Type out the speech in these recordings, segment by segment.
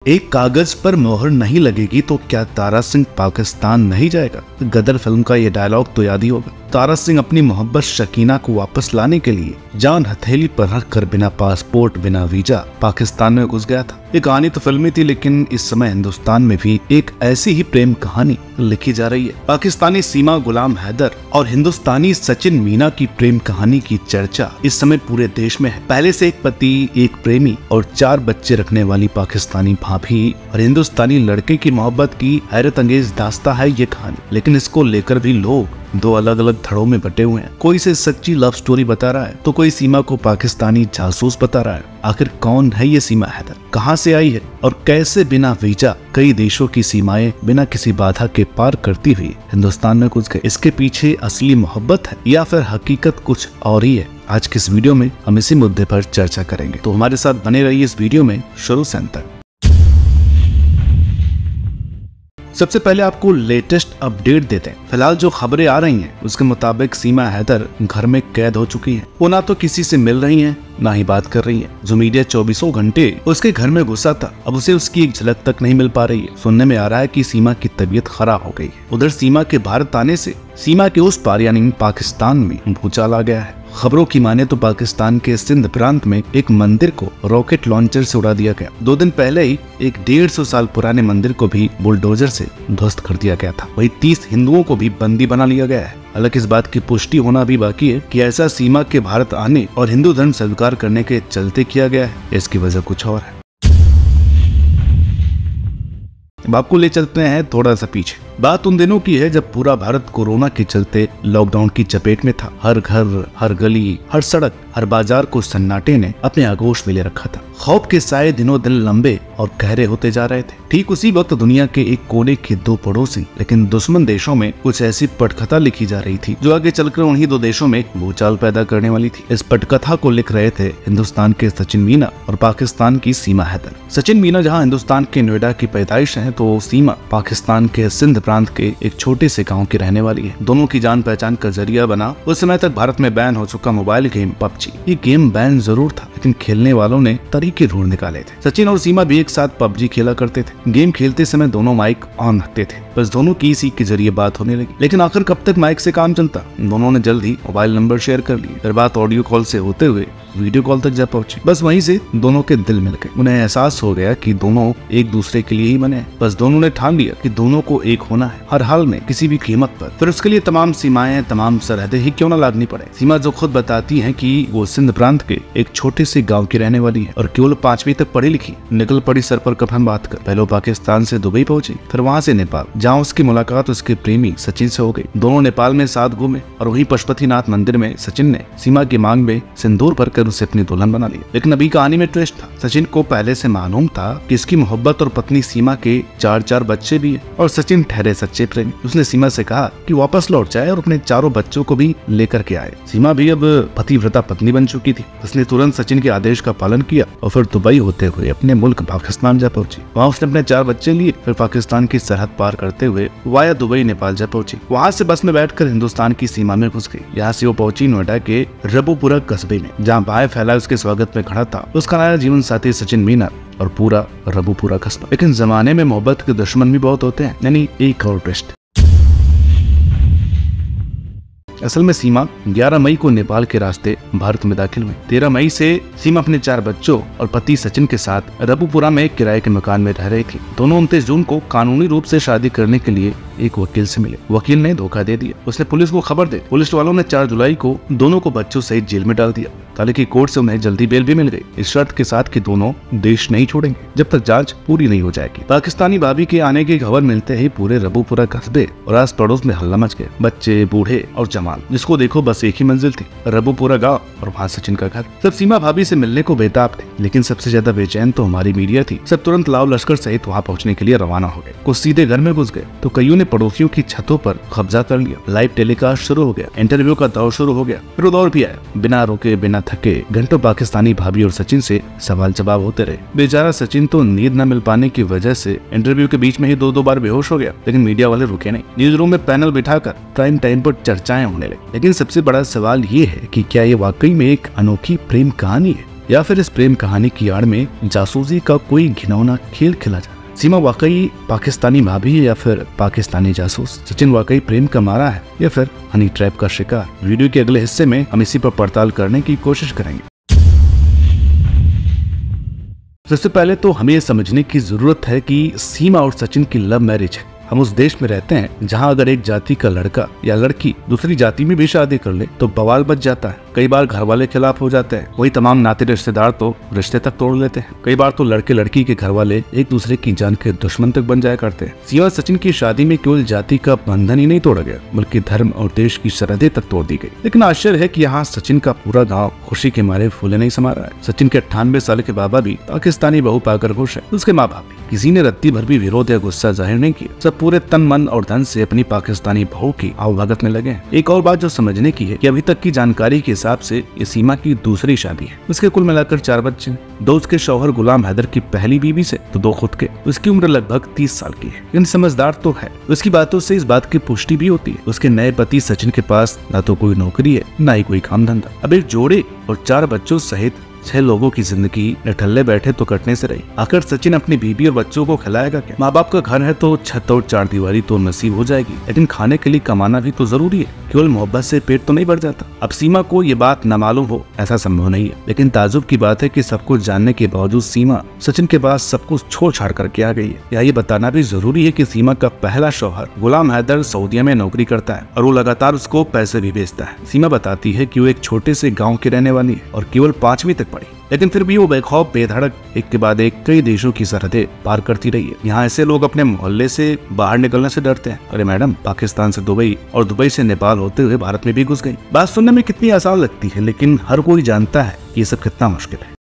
एक कागज पर मोहर नहीं लगेगी तो क्या तारा सिंह पाकिस्तान नहीं जाएगा? गदर फिल्म का ये डायलॉग तो याद ही होगा। तारा सिंह अपनी मोहब्बत शकीना को वापस लाने के लिए जान हथेली पर रख कर बिना पासपोर्ट बिना वीजा पाकिस्तान में घुस गया था। ये कहानी तो फिल्मी थी, लेकिन इस समय हिंदुस्तान में भी एक ऐसी ही प्रेम कहानी लिखी जा रही है। पाकिस्तानी सीमा गुलाम हैदर और हिंदुस्तानी सचिन मीना की प्रेम कहानी की चर्चा इस समय पूरे देश में है। पहले से एक पति, एक प्रेमी और 4 बच्चे रखने वाली पाकिस्तानी भाभी और हिंदुस्तानी लड़के की मोहब्बत की हैरत अंगेज दास्तां है ये कहानी। लेकिन इसको लेकर भी लोग 2 अलग अलग धड़ों में बटे हुए हैं। कोई इसे सच्ची लव स्टोरी बता रहा है तो कोई सीमा को पाकिस्तानी जासूस बता रहा है। आखिर कौन है ये सीमा हैदर, कहां से आई है और कैसे बिना वीजा कई देशों की सीमाएं बिना किसी बाधा के पार करती हुई हिंदुस्तान में घुस गए? इसके पीछे असली मोहब्बत है या फिर हकीकत कुछ और ही है? आज के इस वीडियो में हम इसी मुद्दे पर चर्चा करेंगे, तो हमारे साथ बने रहिए इस वीडियो में शुरू से अंत तक। सबसे पहले आपको लेटेस्ट अपडेट देते हैं। फिलहाल जो खबरें आ रही हैं उसके मुताबिक सीमा हैदर घर में कैद हो चुकी है। वो ना तो किसी से मिल रही हैं, ना ही बात कर रही है। जो मीडिया 24 घंटे उसके घर में घुसा था, अब उसे उसकी एक झलक तक नहीं मिल पा रही है। सुनने में आ रहा है कि सीमा की तबीयत खराब हो गई है। उधर सीमा के भारत आने से सीमा के उस पार यानी पाकिस्तान में भूचाल आ गया है। खबरों की माने तो पाकिस्तान के सिंध प्रांत में एक मंदिर को रॉकेट लॉन्चर से उड़ा दिया गया। 2 दिन पहले ही एक 150 साल पुराने मंदिर को भी बुलडोजर से ध्वस्त कर दिया गया था। वहीं 30 हिंदुओं को भी बंदी बना लिया गया है। हालांकि इस बात की पुष्टि होना भी बाकी है कि ऐसा सीमा के भारत आने और हिंदू धर्म स्वीकार करने के चलते किया गया है, इसकी वजह कुछ और है। अब आपको ले चलते हैं थोड़ा सा पीछे। बात उन दिनों की है जब पूरा भारत कोरोना के चलते लॉकडाउन की चपेट में था। हर घर, हर गली, हर सड़क, हर बाजार को सन्नाटे ने अपने आगोश में ले रखा था। खौफ के साए दिनों दिन लंबे और गहरे होते जा रहे थे। ठीक उसी वक्त दुनिया के एक कोने के 2 पड़ोसी लेकिन दुश्मन देशों में कुछ ऐसी पटकथा लिखी जा रही थी जो आगे चलकर उन्हीं 2 देशों में भूचाल पैदा करने वाली थी। इस पटकथा को लिख रहे थे हिंदुस्तान के सचिन मीना और पाकिस्तान की सीमा हैदर। सचिन मीना जहाँ हिंदुस्तान के नोएडा की पैदाइश है, तो सीमा पाकिस्तान के सिंध प्रांत के एक छोटे से गांव की रहने वाली है। दोनों की जान पहचान का जरिया बना उस समय तक भारत में बैन हो चुका मोबाइल गेम पबजी। ये गेम बैन जरूर था, लेकिन खेलने वालों ने तरीके ढूंढ निकाले थे। सचिन और सीमा भी एक साथ पबजी खेला करते थे। गेम खेलते समय दोनों माइक ऑन रखते थे, बस दोनों की इसी के जरिए बात होने लगी। लेकिन आखिर कब तक माइक से काम चलता? दोनों ने जल्द ही मोबाइल नंबर शेयर कर लिए। फिर बात ऑडियो कॉल से होते हुए वीडियो कॉल तक जा पहुंची। बस वहीं से दोनों के दिल मिल गए। उन्हें एहसास हो गया कि दोनों एक दूसरे के लिए ही बने। बस दोनों ने ठान लिया कि दोनों को एक होना है, हर हाल में, किसी भी कीमत पर। फिर उसके लिए तमाम सीमाएं, तमाम सरहदें ही क्यों न लादनी पड़े। सीमा जो खुद बताती है कि वो सिंध प्रांत के एक छोटे से गाँव की रहने वाली है और केवल 5वीं तक पढ़ी लिखी। निकल पड़ी सर पर कफन बात कर। पहले पाकिस्तान से दुबई पहुंची, फिर वहाँ से नेपाल, जहाँ उसकी मुलाकात उसके प्रेमी सचिन से हो गई। दोनों नेपाल में साथ घूमे और वही पशुपतिनाथ मंदिर में सचिन ने सीमा की मांग में सिंदूर भरकर उसे अपनी दुल्हन बना लिया। लेकिन अभी कहानी में ट्विस्ट था। सचिन को पहले से मालूम था कि इसकी मोहब्बत और पत्नी सीमा के 4 बच्चे भी हैं और सचिन ठहरे सच्चे प्रेमी। उसने सीमा से कहा कि वापस लौट जाए और अपने 4 बच्चों को भी लेकर के आए। सीमा भी अब पतिव्रता पत्नी बन चुकी थी। उसने तुरंत सचिन के आदेश का पालन किया और फिर दुबई होते हुए अपने मुल्क पाकिस्तान जा पहुंची। वहाँ उसने अपने 4 बच्चे लिए। फिर पाकिस्तान की सरहद पार करते हुए वाया दुबई नेपाल जा पहुंची। वहाँ से बस में बैठकर हिंदुस्तान की सीमा में घुस गई। यहाँ से वो पहुंची नोएडा के रबुपुरा कस्बे में, जहाँ बाय फैला उसके स्वागत में खड़ा था उसका नया जीवन साथी सचिन मीना और पूरा रबुपुरा कस्बा। लेकिन जमाने में मोहब्बत के दुश्मन भी बहुत होते हैं, यानी एक और ट्विस्ट। असल में सीमा 11 मई को नेपाल के रास्ते भारत में दाखिल हुई। 13 मई से सीमा अपने 4 बच्चों और पति सचिन के साथ रबुपुरा में एक किराए के मकान में रह रही थी। दोनों 29 जून को कानूनी रूप से शादी करने के लिए एक वकील से मिले। वकील ने धोखा दे दिया। उसने पुलिस को खबर दी। पुलिस वालों ने 4 जुलाई को दोनों को बच्चों सहित जेल में डाल दिया। हालांकि कोर्ट से उन्हें जल्दी बेल भी मिल गई, इस शर्त के साथ कि दोनों देश नहीं छोड़ेंगे जब तक जांच पूरी नहीं हो जाएगी। पाकिस्तानी भाभी के आने की खबर मिलते ही पूरे रबुपुरा कस्बे और आस पड़ोस में हल्ला मच गया। बच्चे, बूढ़े और जवान, जिसको देखो बस एक ही मंजिल थी, रबुपुरा गाँव और वहाँ सचिन का घर। सब सीमा भाभी से मिलने को बेताब थे, लेकिन सबसे ज्यादा बेचैन तो हमारी मीडिया थी। सब तुरंत लाव लश्कर सहित वहाँ पहुँचने के लिए रवाना हो गए। कुछ सीधे घर में घुस गए तो कईयों ने पड़ोसियों की छतों पर कब्जा कर लिया। लाइव टेलीकास्ट शुरू हो गया। इंटरव्यू का दौर शुरू हो गया। फिर दौर भी आया। बिना रोके बिना थके घंटों पाकिस्तानी भाभी और सचिन से सवाल जवाब होते रहे। बेचारा सचिन तो नींद न मिल पाने की वजह से इंटरव्यू के बीच में ही 2 बार बेहोश हो गया। लेकिन मीडिया वाले रुके नहीं। न्यूज रूम में पैनल बिठाकर प्राइम टाइम पर चर्चाएं होने लगी। लेकिन सबसे बड़ा सवाल ये है कि क्या ये वाकई में एक अनोखी प्रेम कहानी है या फिर इस प्रेम कहानी की आड़ में जासूसी का कोई घिनौना खेल खेला जा रहा है? सीमा वाकई पाकिस्तानी भाभी है या फिर पाकिस्तानी जासूस? सचिन वाकई प्रेम का मारा है या फिर हनी ट्रैप का शिकार? वीडियो के अगले हिस्से में हम इसी पर पड़ताल करने की कोशिश करेंगे। सबसे पहले तो हमें ये समझने की जरूरत है कि सीमा और सचिन की लव मैरिज है। हम उस देश में रहते हैं जहां अगर एक जाति का लड़का या लड़की दूसरी जाति में भी शादी कर ले तो बवाल बच जाता है। कई बार घर वाले खिलाफ हो जाते हैं, वही तमाम नाते रिश्तेदार तो रिश्ते तक तोड़ लेते हैं। कई बार तो लड़के लड़की के घर वाले एक दूसरे की जान के दुश्मन तक बन जाया करते हैं। सीमा और सचिन की शादी में केवल जाति का बंधन ही नहीं तोड़ा गया बल्कि धर्म और देश की सरहदें तक तोड़ दी गई। लेकिन आश्चर्य है कि यहाँ सचिन का पूरा गाँव खुशी के मारे फूले नहीं समा रहा है। सचिन के 98 साल के बाबा भी पाकिस्तानी बहू पाकर खुश है, उसके माँ बाप भी। किसी ने रत्ती भर भी विरोध या गुस्सा जाहिर नहीं किया। सब पूरे तन मन और धन से अपनी पाकिस्तानी बहू की आवभगत में लगे हैं। एक और बात जो समझने की है कि अभी तक की जानकारी के हिसाब से ये सीमा की दूसरी शादी है। उसके कुल मिलाकर 4 बच्चे, 2 उसके शौहर गुलाम हैदर की पहली बीवी से तो 2 खुद के। उसकी उम्र लगभग 30 साल की है, लेकिन समझदार तो है। उसकी बातों से इस बात की पुष्टि भी होती है। उसके नए पति सचिन के पास ना तो कोई नौकरी है ना ही कोई काम धंधा। अब एक जोड़े और 4 बच्चों सहित 6 लोगों की जिंदगी निठल्ले बैठे तो कटने से रही। आखिर सचिन अपनी बीबी और बच्चों को खिलाएगा क्या? माँ बाप का घर है तो छत और 4 दीवारी तो नसीब हो जाएगी, लेकिन खाने के लिए कमाना भी तो जरूरी है। केवल मोहब्बत से पेट तो नहीं भर जाता। अब सीमा को ये बात न मालूम हो ऐसा संभव नहीं है, लेकिन ताजुब की बात है कि सब कुछ जानने के बावजूद सीमा सचिन के पास सब कुछ छोड़ छाड़ करके आ गई है। या ये बताना भी जरूरी है कि सीमा का पहला शौहर गुलाम हैदर सऊदीया में नौकरी करता है और वो लगातार उसको पैसे भी भेजता है। सीमा बताती है कि वो एक छोटे से गाँव की रहने वाली है और केवल 5वीं तक पढ़ी, लेकिन फिर भी वो बेखौफ बेधड़क एक के बाद एक कई देशों की सरहदें पार करती रही है। यहाँ ऐसे लोग अपने मोहल्ले से बाहर निकलने से डरते हैं। अरे मैडम, पाकिस्तान से दुबई और दुबई से नेपाल होते हुए भारत में भी घुस गई। बात सुनने में कितनी आसान लगती है, लेकिन हर कोई जानता है कि ये सब कितना मुश्किल है।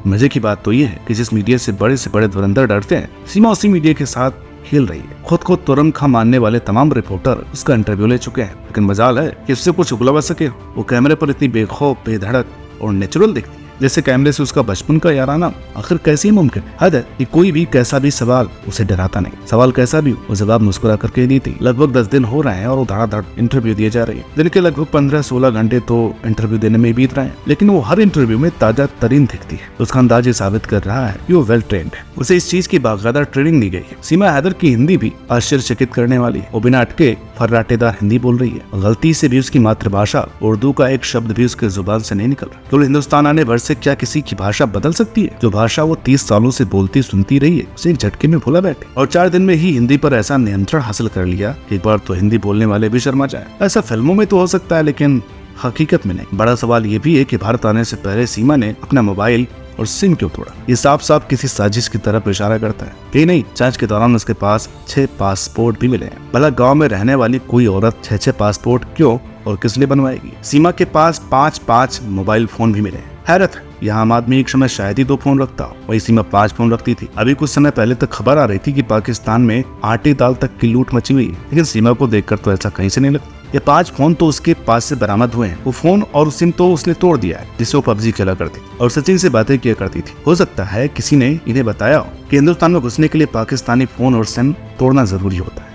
मजे की बात तो ये है कि जिस मीडिया से बड़े धुरंधर डरते हैं, सीमा उसी मीडिया के साथ खेल रही है। खुद को तुरम खा मानने वाले तमाम रिपोर्टर उसका इंटरव्यू ले चुके हैं, लेकिन मजाल है कि इससे कुछ उगलवा सके। वो कैमरे पर इतनी बेखौफ बेधड़क और नेचुरल दिखती है जैसे कैमरे से उसका बचपन का याराना। आखिर कैसे मुमकिन है? हद है कि कोई भी कैसा भी सवाल उसे डराता नहीं। सवाल कैसा भी वो जवाब मुस्कुरा करके देती। लगभग 10 दिन हो रहे हैं और वो धड़ाधड़ इंटरव्यू दिए जा रही है। दिन के लगभग 15-16 घंटे तो इंटरव्यू देने में बीत रहे हैं, लेकिन वो हर इंटरव्यू में ताजा तरीन दिखती है। उसका अंदाज ये साबित कर रहा है कि वो वेल ट्रेंड है। उसे इस चीज की बाकायदा ट्रेनिंग दी गई है। सीमा हैदर की हिंदी भी आश्चर्यचकित करने वाली है। वो बिना अटके फर्राटेदार हिंदी बोल रही है। गलती से भी उसकी मातृभाषा उर्दू का एक शब्द भी उसके जुबान से नहीं निकल रहा। केवल हिंदुस्तान आने भर से क्या किसी की भाषा बदल सकती है? जो भाषा वो 30 सालों से बोलती सुनती रही है, उसे एक झटके में भुला बैठे और 4 दिन में ही हिंदी पर ऐसा नियंत्रण हासिल कर लिया कि एक बार तो हिंदी बोलने वाले भी शर्मा जाए। ऐसा फिल्मों में तो हो सकता है, लेकिन हकीकत में नहीं। बड़ा सवाल ये भी है कि भारत आने से पहले सीमा ने अपना मोबाइल और सिम क्यों तोड़ा? ये साफ साफ किसी साजिश की तरफ इशारा करता है। यही नहीं, जांच के दौरान उसके पास 6 पासपोर्ट भी मिले हैं। भला गांव में रहने वाली कोई औरत 6 पासपोर्ट क्यों और किस लिए बनवाएगी? सीमा के पास 5 मोबाइल फोन भी मिले हैं। हैरत, यहाँ आम आदमी एक समय शायद ही 2 फोन रखता हो, वही सीमा 5 फोन रखती थी। अभी कुछ समय पहले तक खबर आ रही थी कि पाकिस्तान में आटे दाल तक की लूट मची हुई है, लेकिन सीमा को देखकर तो ऐसा कहीं से नहीं लगता। ये 5 फोन तो उसके पास से बरामद हुए हैं। वो फोन और सिम तो उसने तोड़ दिया है जिससे वो पबजी खेला करती थी और सचिन से बातें किया करती थी। हो सकता है किसी ने इन्हें बताया हो कि हिंदुस्तान में घुसने के लिए पाकिस्तानी फोन और सिम तोड़ना जरूरी होता है।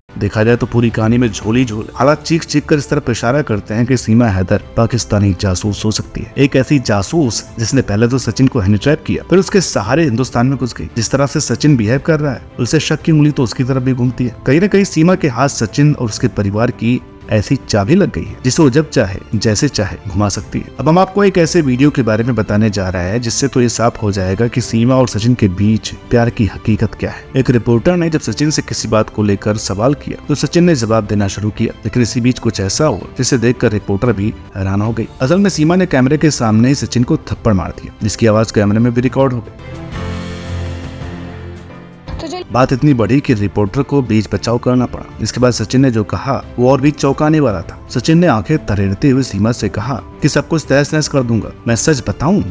देखा जाए तो पूरी कहानी में झोली झोल हालात चीख चीख कर इस तरफ इशारा करते हैं कि सीमा हैदर पाकिस्तानी जासूस हो सकती है। एक ऐसी जासूस जिसने पहले तो सचिन को हैंड ट्रैप किया, फिर उसके सहारे हिंदुस्तान में घुस गई। जिस तरह से सचिन बिहेव कर रहा है, उसे शक की उंगली तो उसकी तरफ भी घूमती है। कहीं न कहीं सीमा के हाथ सचिन और उसके परिवार की ऐसी चाबी लग गई है जिसे वो जब चाहे जैसे चाहे घुमा सकती है। अब हम आपको एक ऐसे वीडियो के बारे में बताने जा रहा है जिससे तो ये साफ हो जाएगा कि सीमा और सचिन के बीच प्यार की हकीकत क्या है। एक रिपोर्टर ने जब सचिन से किसी बात को लेकर सवाल किया तो सचिन ने जवाब देना शुरू किया, लेकिन इसी बीच कुछ ऐसा हुआ जिसे देखकर रिपोर्टर भी हैरान हो गई। असल में सीमा ने कैमरे के सामने ही सचिन को थप्पड़ मार दिया, जिसकी आवाज कैमरे में भी रिकॉर्ड हो गई। बात इतनी बढ़ी कि रिपोर्टर को बीच बचाव करना पड़ा। इसके बाद सचिन ने जो कहा वो और भी चौंकाने वाला था। सचिन ने आंखें तरेरते हुए सीमा से कहा कि सब कुछ तहस नहस कर दूंगा, मैं सच बताऊं।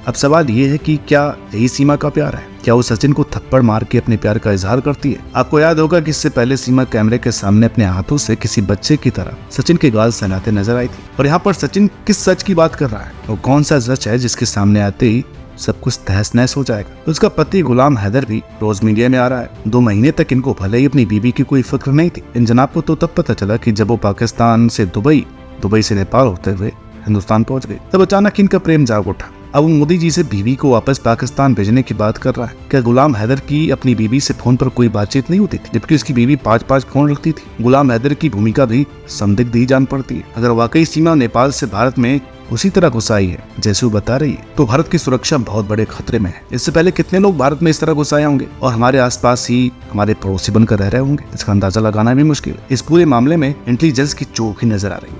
अब सवाल ये है कि क्या यही सीमा का प्यार है? क्या वो सचिन को थप्पड़ मार के अपने प्यार का इजहार करती है? आपको याद होगा कि इससे पहले सीमा कैमरे के सामने अपने हाथों से किसी बच्चे की तरह सचिन के गाल सहलाते नजर आई थी। और यहाँ पर सचिन किस सच की बात कर रहा है? वो कौन सा सच है जिसके सामने आते ही सब कुछ तहस नहस हो जाएगा। उसका पति गुलाम हैदर भी रोज मीडिया में आ रहा है। 2 महीने तक इनको भले ही अपनी बीवी की कोई फिक्र नहीं थी। इन जनाब को तो तब पता चला कि जब वो पाकिस्तान से दुबई से नेपाल होते हुए हिंदुस्तान पहुंच गए, तब अचानक इनका प्रेम जाग उठा। अब वो मोदी जी से बीवी को वापस पाकिस्तान भेजने की बात कर रहा है। क्या गुलाम हैदर की अपनी बीवी से फोन पर कोई बातचीत नहीं होती थी, जबकि उसकी बीवी 5-5 फोन रखती थी। गुलाम हैदर की भूमिका भी संदिग्ध ही जान पड़ती है। अगर वाकई सीमा नेपाल से भारत में उसी तरह घुस आई है जैसे वो बता रही है, तो भारत की सुरक्षा बहुत बड़े खतरे में है। इससे पहले कितने लोग भारत में इस तरह घुस आए होंगे और हमारे आसपास ही हमारे पड़ोसी बनकर रह रहे होंगे, इसका अंदाजा लगाना भी मुश्किल है। इस पूरे मामले में इंटेलिजेंस की चूक ही नजर आ रही है।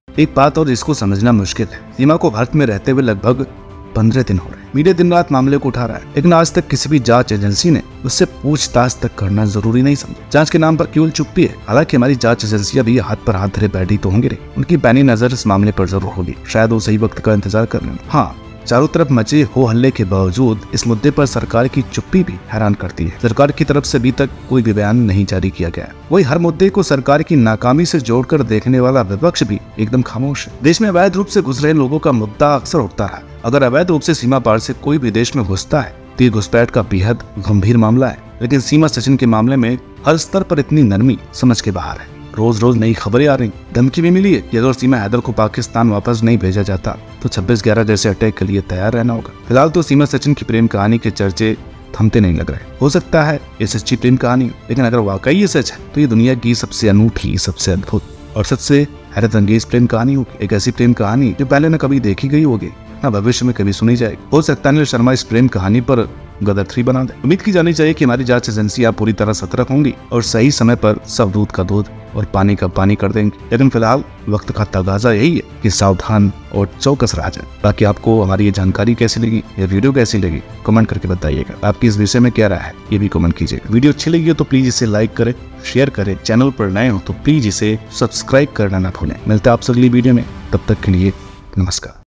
एक बात और इसको समझना मुश्किल है, सीमा को भारत में रहते हुए लगभग 15 दिन हो रहे हैं। मीडिया दिन रात मामले को उठा रहा है, लेकिन आज तक किसी भी जांच एजेंसी ने उससे पूछताछ तक करना जरूरी नहीं समझा। जांच के नाम पर केवल चुप्पी है। हालांकि हमारी जांच एजेंसियां भी हाथ पर हाथ धरे बैठी तो होंगी नहीं, उनकी पैनी नजर इस मामले पर जरूर होगी। शायद वो सही वक्त का इंतजार कर रहे हैं। हाँ, चारों तरफ मचे हो हल्ले के बावजूद इस मुद्दे पर सरकार की चुप्पी भी हैरान करती है। सरकार की तरफ से अभी तक कोई भी बयान नहीं जारी किया गया। वही हर मुद्दे को सरकार की नाकामी से जोड़कर देखने वाला विपक्ष भी एकदम खामोश है। देश में अवैध रूप से घुस रहे लोगों का मुद्दा अक्सर उठता है। अगर अवैध रूप से सीमा पार से कोई भी देश में घुसता है तो ये घुसपैठ का बेहद गंभीर मामला है। लेकिन सीमा सचिन के मामले में हर स्तर पर इतनी नरमी समझ के बाहर है। रोज रोज नई खबरें आ रही, धमकी भी मिली है कि अगर सीमा हैदर को पाकिस्तान वापस नहीं भेजा जाता तो 26/11 जैसे अटैक के लिए तैयार रहना होगा। फिलहाल तो सीमा सचिन की प्रेम कहानी के चर्चे थमते नहीं लग रहे। हो सकता है ये सच्ची प्रेम कहानी, लेकिन अगर वाकई ये सच है तो ये दुनिया की सबसे अनूठी, सबसे अद्भुत और सबसे हैरत अंगेज प्रेम कहानी होगी। एक ऐसी प्रेम कहानी जो पहले न कभी देखी गई होगी, न भविष्य में कभी सुनी जाएगी। हो सकता है अनिल शर्मा इस प्रेम कहानी पर गदर 3 बना दे। उम्मीद की जानी चाहिए कि हमारी जांच एजेंसियां पूरी तरह सतर्क होंगी और सही समय पर सब दूध का दूध और पानी का पानी कर देंगे। लेकिन फिलहाल वक्त का तगाजा यही है कि सावधान और चौकस रहा जाए। बाकी आपको हमारी ये जानकारी कैसी लगी, ये वीडियो कैसी लगी, कमेंट करके बताइएगा। आपकी इस विषय में क्या राय है ये भी कमेंट कीजिएगा। वीडियो अच्छी लगी हो तो प्लीज इसे लाइक करें, शेयर करें। चैनल पर नए हो तो प्लीज इसे सब्सक्राइब करना ना भूलें। मिलते हैं आपसे अगली वीडियो में, तब तक के लिए नमस्कार।